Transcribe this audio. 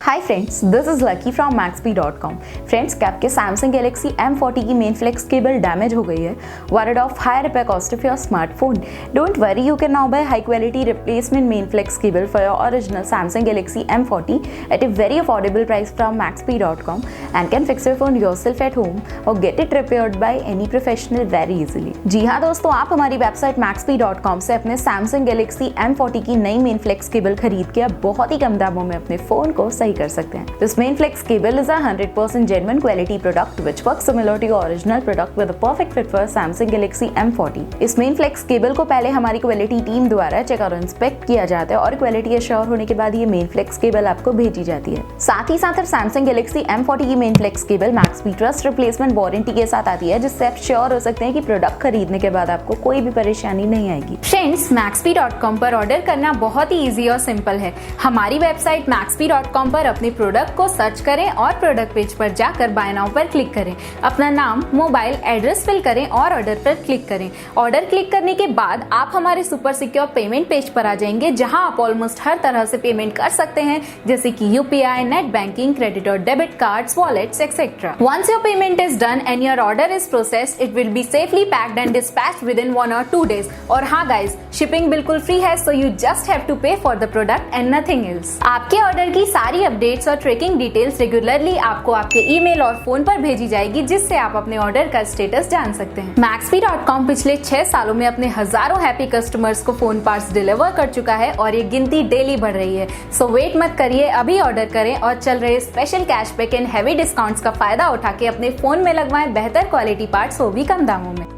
Hi friends, this is lucky from maxp.com। Friends, क्या आपके Samsung Galaxy M40 की main flex cable damage हो गई है? Worried of high repair cost of your smartphone? Don't worry, you can now buy high quality replacement main flex cable for your original Samsung Galaxy M40 at a very affordable price from maxp.com and can fix your phone yourself at home or get it repaired by any professional very easily। जी हाँ दोस्तों, आप हमारी website maxp.com से अपने Samsung Galaxy M40 की नई main flex cable खरीद के अब बहुत ही कम दामों में अपने फोन को सही कर सकते हैं। This main flex cable is a 100% genuine quality product which works similar to your original product with a perfect fit for Samsung Galaxy M40। इस main flex cable को पहले हमारी क्वालिटी टीम द्वारा चेक और इंस्पेक्ट किया जाता है और क्वालिटी एश्योर होने के बाद ये मेन फ्लेक्स केबल आपको भेजी जाती है। साथ ही साथ Samsung Galaxy M40 की मेन फ्लेक्स केबल मैक्सपी ट्रस्ट रिप्लेसमेंट वारंटी के साथ आती है, जिससे आप श्योर हो सकते हैं कि प्रोडक्ट खरीदने के बाद आपको कोई भी परेशानी नहीं आएगी। फ्रेंड्स, maxp.com पर ऑर्डर करना बहुत ही इजी और सिंपल है। हमारी वेबसाइट maxp.com पर अपने प्रोडक्ट को सर्च करें और प्रोडक्ट पेज पर जाकर बाय नाउ पर क्लिक करें। अपना नाम, मोबाइल, एड्रेस फिल करें और ऑर्डर पर क्लिक करें। ऑर्डर क्लिक करने के बाद आप हमारे सुपर सिक्योर पेमेंट पेज पर आ जाएंगे, जहां आप ऑलमोस्ट हर तरह से पेमेंट कर सकते हैं, जैसे कि यूपीआई, नेट बैंकिंग, क्रेडिट और debit cards, wallets etcetera. Once your payment is done and your order is processed, it will be safely packed and dispatched within 1 or 2 days। और हाँ गाइज, शिपिंग बिल्कुल free है, so you just have to pay for the product and nothing else. आपके order की सारी updates और tracking details regularly आपको आपके ईमेल और फोन पर भेजी जाएगी, जिससे आप अपने ऑर्डर का स्टेटस जान सकते हैं। maxp.com पिछले 6 सालों में अपने हजारों हैप्पी कस्टमर्स को फोन पार्ट्स डिलीवर कर चुका है और ये गिनती डेली बढ़ रही है। सो वेट मत करिए, अभी ऑर्डर करें और चल रहे special cashback and heavy discounts का फायदा उठा के अपने फोन में लगवाएं बेहतर क्वालिटी पार्ट्स, वो भी कम दामों में।